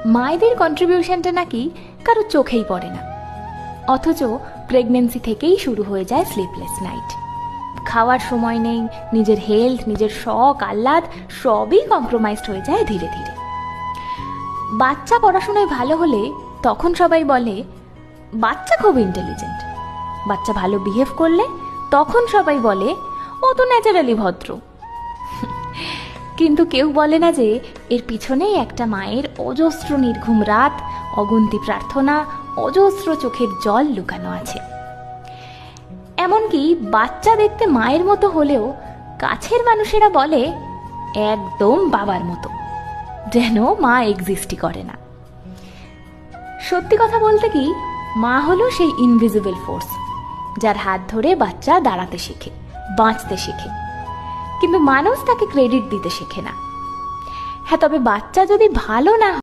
মায়েদের কন্ট্রিবিউশনটা নাকি কারো চোখেই পড়ে না, অথচ প্রেগনেন্সি থেকেই শুরু হয়ে যায় স্লিপলেস নাইট। খাওয়ার সময় নেই, নিজের হেলথ, নিজের শখ আহ্লাদ সবই কম্প্রোমাইজড হয়ে যায় ধীরে ধীরে। বাচ্চা পড়াশোনায় ভালো হলে তখন সবাই বলে বাচ্চা খুব ইন্টেলিজেন্ট। বাচ্চা ভালো বিহেভ করলে তখন সবাই বলে ও তো ন্যাচারালি ভদ্র। কিন্তু কেউ বলে না যে এর পিছনেই একটা মায়ের অজস্র নির্ঘুম রাত, অগুন্তি প্রার্থনা, অজস্র চোখের জল লুকানো আছে। এমনকি বাচ্চা দেখতে মায়ের মতো হলেও কাছের মানুষেরা বলে একদম বাবার মতো, যেন মা এক্সিস্টই করে না। সত্যি কথা বলতে কি, মা হলো সেই ইনভিজিবল ফোর্স যার হাত ধরে বাচ্চা দাঁড়াতে শেখে, বাঁচতে শেখে, কিন্তু মানুষ তাকে ক্রেডিট দিতে শেখে না। হ্যাঁ, তবে বাচ্চা যদি ভালো না